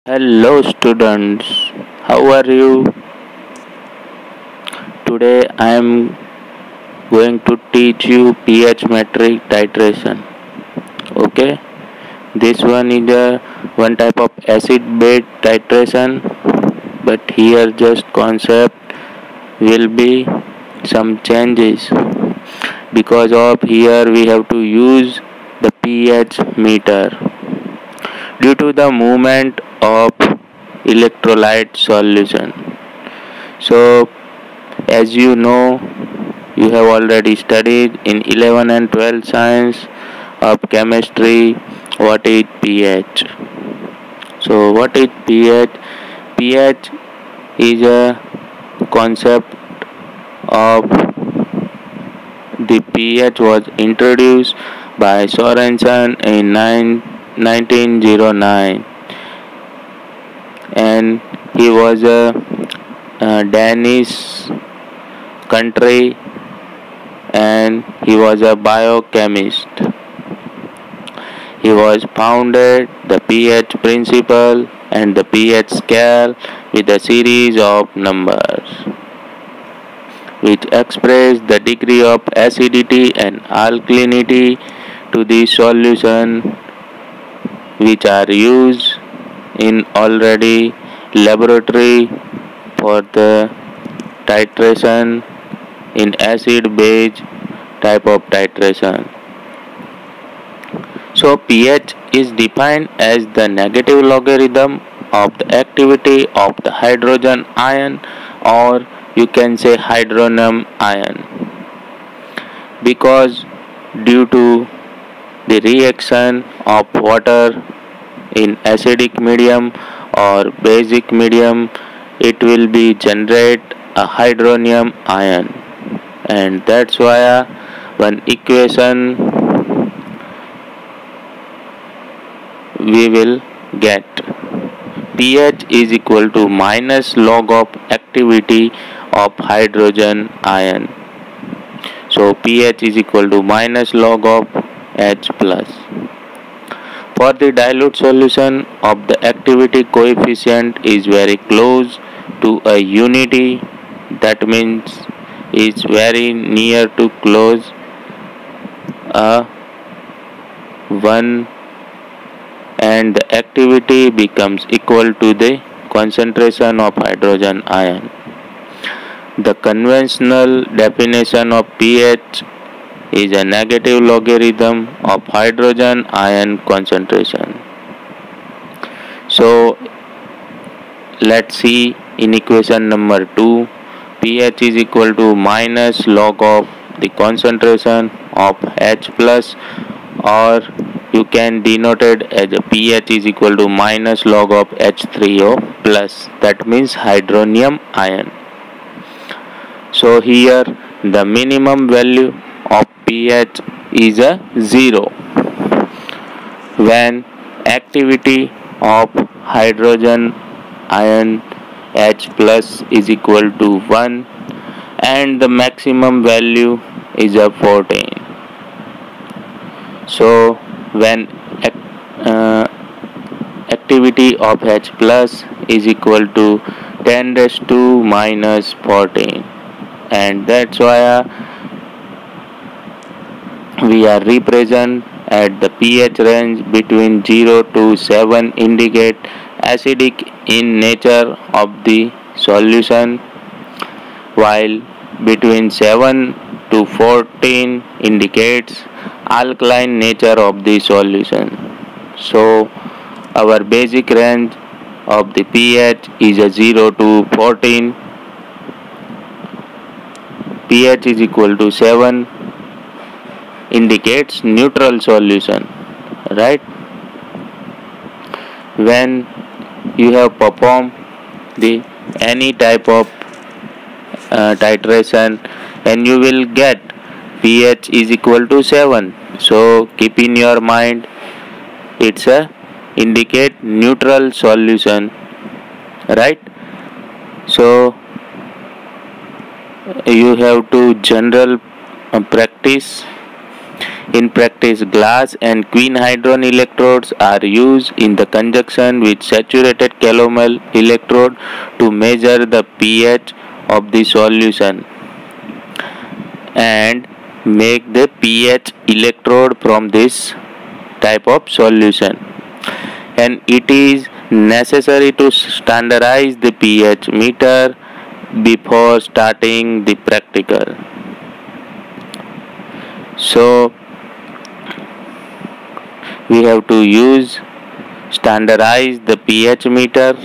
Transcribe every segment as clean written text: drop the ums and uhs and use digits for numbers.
Hello students, how are you? Today I am going to teach you pH metric titration. Okay, this one is a one type of acid base titration, but here just concept will be some changes because of here we have to use the pH meter due to the movement of electrolyte solution. So as you know, you have already studied in 11 and 12 science of chemistry what is pH. So what is pH? pH is a concept of the pH was introduced by Sorensen in 1909, and he was a Danish country, and he was a biochemist. He was founded the pH principle and the pH scale with a series of numbers which express the degree of acidity and alkalinity to the solution, which are used in already laboratory for the titration in acid base type of titration. So pH is defined as the negative logarithm of the activity of the hydrogen ion, or you can say hydronium ion, because due to the reaction of water in acidic medium or basic medium, it will be generate a hydronium ion, and that's why one equation we will get pH is equal to minus log of activity of hydrogen ion. So pH is equal to minus log of H plus. For the dilute solution of the activity coefficient is very close to a unity, that means is very near to close a 1, and the activity becomes equal to the concentration of hydrogen ion. The conventional definition of pH is a negative logarithm of hydrogen ion concentration. So let's see in equation number 2, pH is equal to minus log of the concentration of H plus, or you can denote it as a pH is equal to minus log of H3O plus, that means hydronium ion. So here the minimum value of pH is a 0 when activity of hydrogen ion H plus is equal to 1, and the maximum value is a 14. So when activity of H plus is equal to 10 raised to minus 14, and that's why we are represent at the pH range between 0 to 7 indicate acidic in nature of the solution, while between 7 to 14 indicates alkaline nature of the solution. So our basic range of the pH is a 0 to 14. pH is equal to 7 indicates neutral solution, right? When you have performed the any type of titration, and you will get pH is equal to 7. So keep in your mind, it's a indicate neutral solution, right? So you have to general practice In practice, glass and quinhydron electrodes are used in the conjunction with saturated calomel electrode to measure the pH of the solution and make the pH electrode from this type of solution. And it is necessary to standardize the pH meter before starting the practical. So we have to standardize the pH meter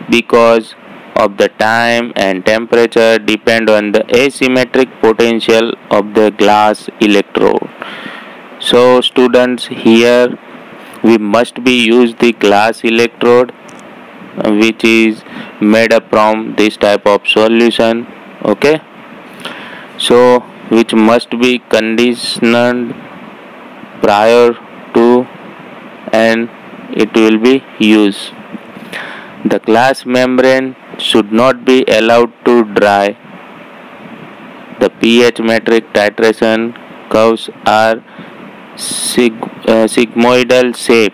because of the time and temperature depend on the asymmetric potential of the glass electrode. So students, here we must be use the glass electrode which is made up from this type of solution. Okay, so which must be conditioned prior to and it will be used. The glass membrane should not be allowed to dry. The pH metric titration curves are sigmoidal shape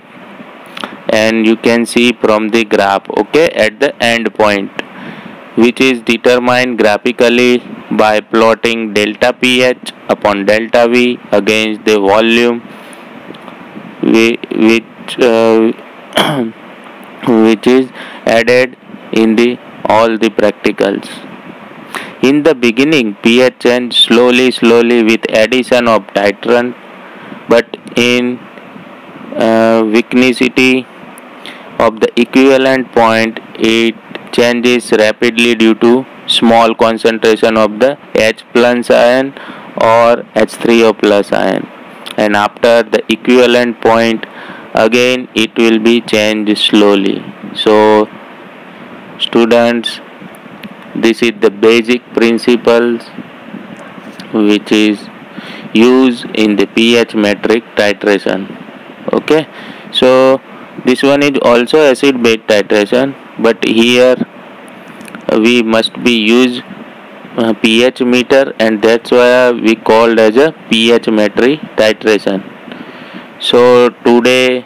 and you can see from the graph, okay, at the end point, which is determined graphically by plotting delta pH upon delta V against the volume which is added in the all the practicals. In the beginning, pH change slowly with addition of titrant, but in viscosity of the equivalent point, it changes rapidly due to small concentration of the H plus ion or H3O plus ion, and after the equivalent point again it will be changed slowly. So students, this is the basic principles which is used in the pH metric titration. Okay, so this one is also acid base titration, but here we must be use pH meter, and that's why we called as a pH metric titration. So today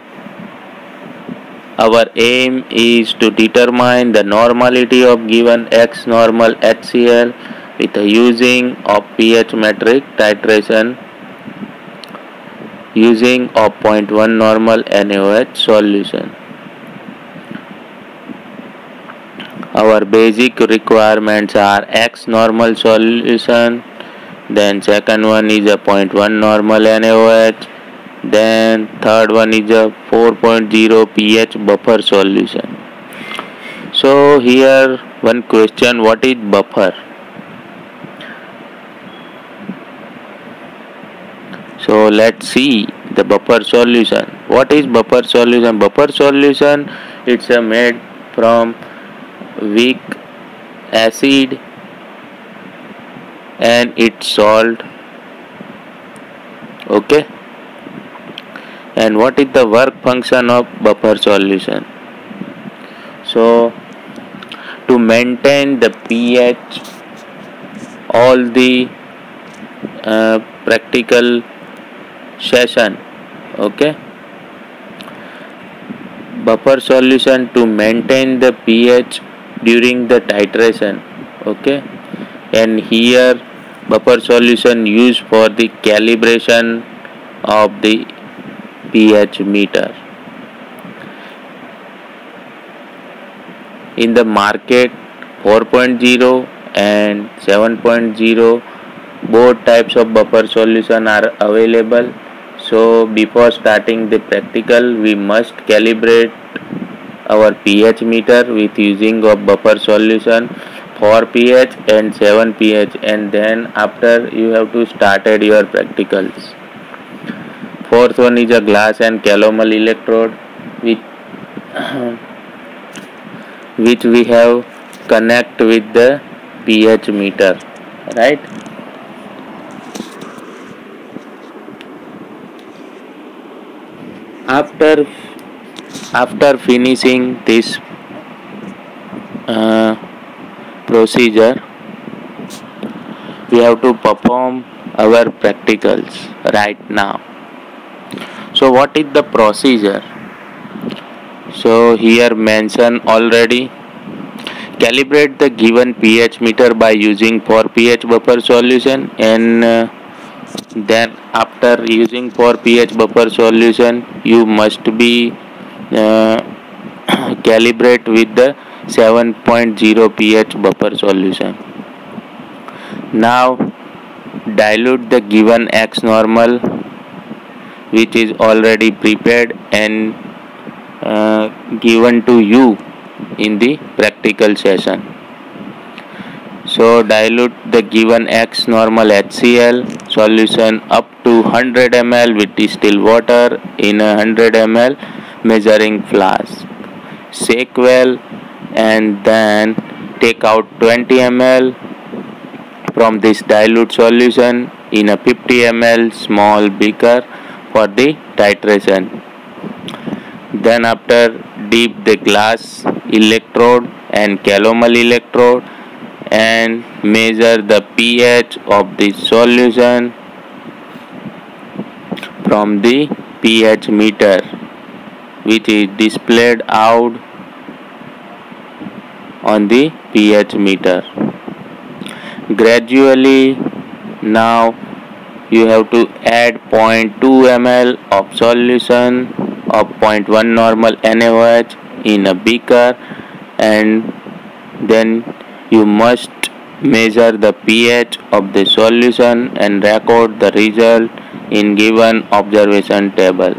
our aim is to determine the normality of given X normal HCl with the using of pH metric titration using of 0.1 normal NaOH solution. Our basic requirements are X normal solution, then second one is a 0.1 normal NaOH, then third one is a 4.0 pH buffer solution. So here one question, what is buffer? So let's see the buffer solution. What is buffer solution? Buffer solution, it's made from weak acid and its salt. Okay, and what is the work function of buffer solution? So to maintain the pH, all the practical session, okay, buffer solution to maintain the pH during the titration. Okay, and here buffer solution used for the calibration of the pH meter. In the market, 4.0 and 7.0 both types of buffer solution are available. So before starting the practical, we must calibrate our pH meter with using of buffer solution 4 pH and 7 pH, and then after you have to started your practicals. Fourth one is a glass and calomel electrode which we have connect with the pH meter, right? After finishing this procedure, we have to perform our practicals right now. So what is the procedure? So here mentioned already. Calibrate the given pH meter by using 4 pH buffer solution, and then after using 4 pH buffer solution you must be calibrate with the 7.0 pH buffer solution. Now dilute the given X normal, which is already prepared and given to you in the practical session. So dilute the given X normal HCl solution up to 100 ml with distilled water in a 100 ml measuring flask. Shake well and then take out 20 ml from this dilute solution in a 50 ml small beaker for the titration. Then after dip the glass electrode and calomel electrode and measure the pH of the solution from the pH meter, which is displayed out on the pH meter. Gradually now you have to add 0.2 ml of solution of 0.1 normal NaOH in a beaker, and then you must measure the pH of the solution and record the result in given observation table.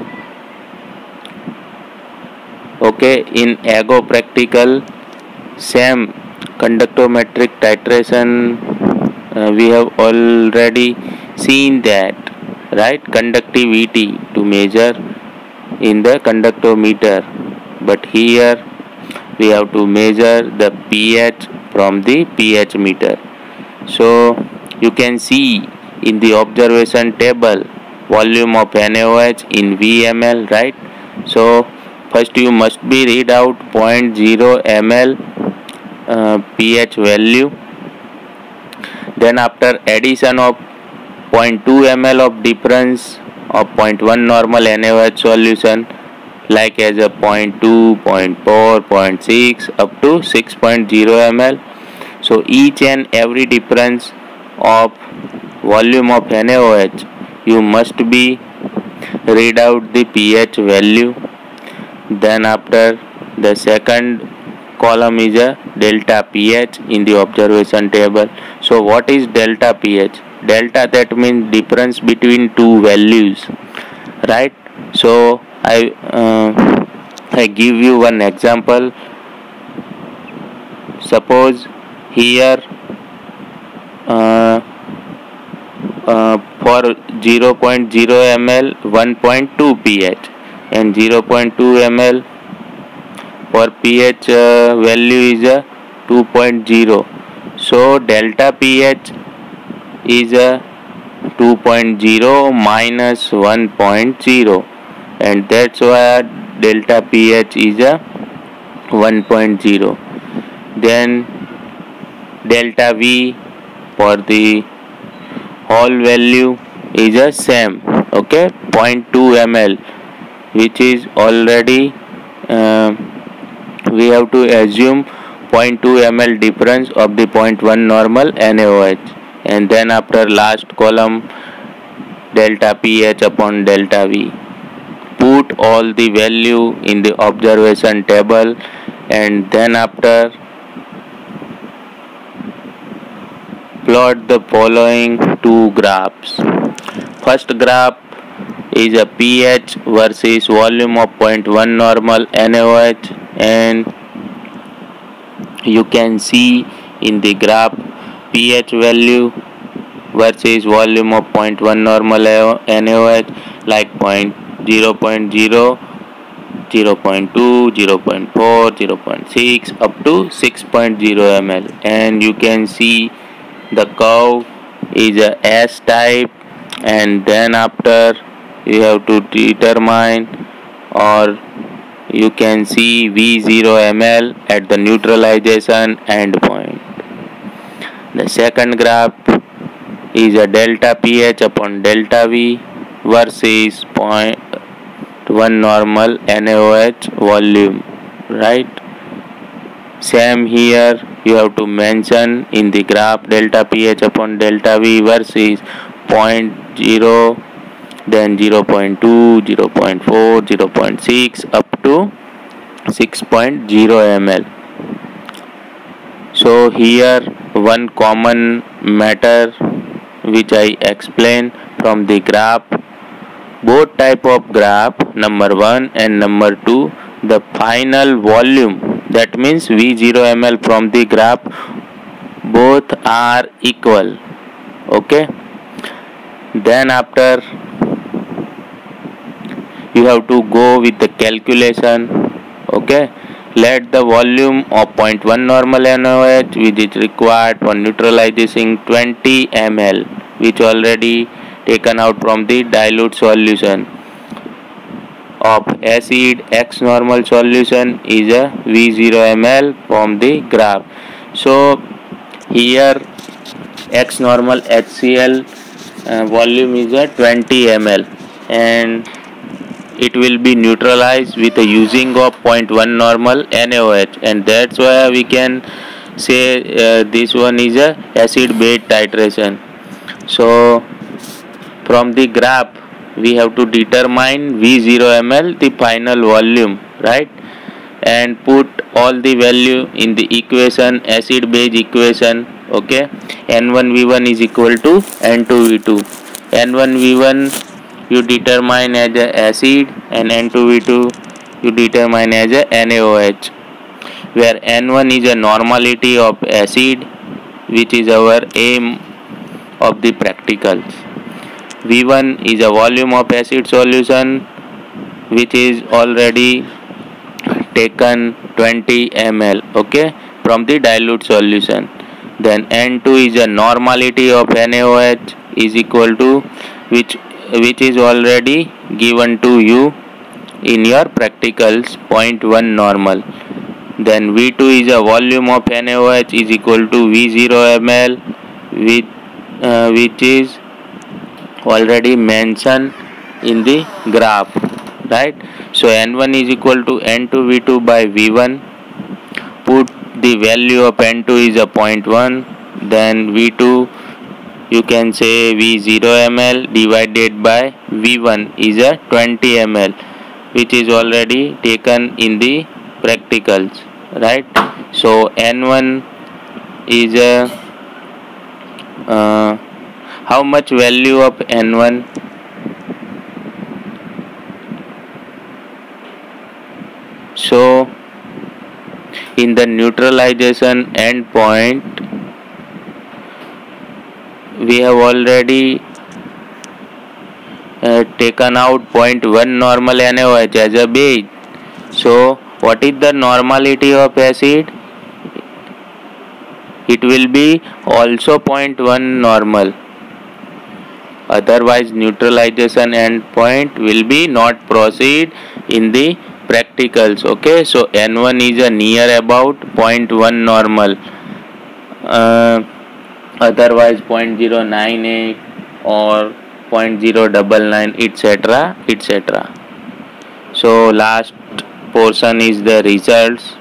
Okay, in AGO practical, same conductometric titration we have already seen that, right? Conductivity to measure in the conductometer, but here we have to measure the pH from the pH meter. So you can see in the observation table volume of NaOH in VmL, right? So first you must be read out 0.0 ml pH value. Then after addition of 0.2 ml of difference of 0.1 normal NaOH solution, like as a 0.2, 0.4, 0.6 up to 6.0 ml. So each and every difference of volume of NaOH you must be read out the pH value. Then after the second column is a delta pH in the observation table. So what is delta pH? Delta, that means difference between two values, right? So I give you one example. Suppose here for 0.0 ml 1.2 pH and 0.2 ml for pH value is a 2.0. So delta pH is a 2.0 minus 1.0, and that's why delta pH is a 1.0. Then delta V for the whole value is a same, okay, 0.2 ml, which is already we have to assume 0.2 ml difference of the 0.1 normal NaOH, and then after last column delta pH upon delta V. Put all the value in the observation table, and then after plot the following two graphs. First graph is a pH versus volume of 0.1 normal NaOH, and you can see in the graph pH value versus volume of 0.1 normal NaOH, like 0.0, 0.2, 0.4, 0.6 up to 6.0 ml, and you can see the curve is a S type, and then after you have to determine, or you can see V0 ml at the neutralization endpoint. The second graph is a delta pH upon delta V versus 0.1 normal NaOH volume, right? Same here, you have to mention in the graph delta pH upon delta V versus 0.0, then 0.2, 0.4, 0.6 up to 6.0 ml. So here one common matter which I explain from the graph. Both type of graph, number 1 and number 2, the final volume, that means V0 ml from the graph, both are equal. Okay. Then after you have to go with the calculation. Okay. Let the volume of 0.1 normal NaOH which is required for neutralizing 20 ml, which already taken out from the dilute solution of acid X normal solution is a V0 ml from the graph. So here X normal HCl volume is a 20 ml and it will be neutralized with the using of 0.1 normal NaOH, and that's why we can say this one is a acid base titration. So from the graph we have to determine V0 ml, the final volume, right, and put all the value in the equation, acid base equation. Okay, N1V1 is equal to N2V2. N1V1 you determine as a acid and N2V2 you determine as a NaOH, where N1 is a normality of acid, which is our aim of the practicals. V1 is a volume of acid solution which is already taken 20 ml, okay, from the dilute solution. Then N2 is a normality of NaOH is equal to which is already given to you in your practicals, 0.1 normal. Then V2 is a volume of NaOH is equal to V0 ml which is already mentioned in the graph, right? So N1 is equal to N2V2 by V1. Put the value of N2 is a 0.1, then V2 you can say V0 ml divided by V1 is a 20 ml, which is already taken in the practicals, right? So N1 is a how much value of N1? So in the neutralization endpoint we have already taken out 0.1 normal NaOH as a base. So what is the normality of acid? It will be also 0.1 normal. Otherwise neutralization endpoint will be not proceed in the practicals. Okay, so N1 is a near about 0.1 normal. Otherwise 0.098 or 0.099 etc. etc. So last portion is the results.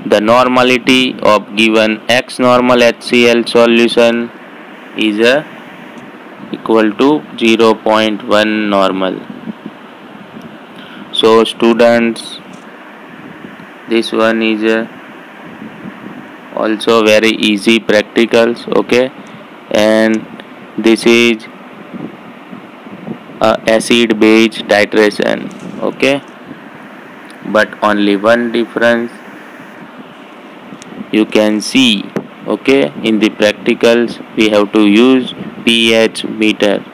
The normality of given X normal HCl solution is equal to 0.1 normal. So students, this one is also very easy practicals, okay, and this is acid base titration, okay, but only one difference you can see, okay, in the practicals we have to use pH meter.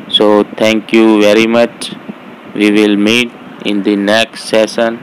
So thank you very much. We will meet in the next session.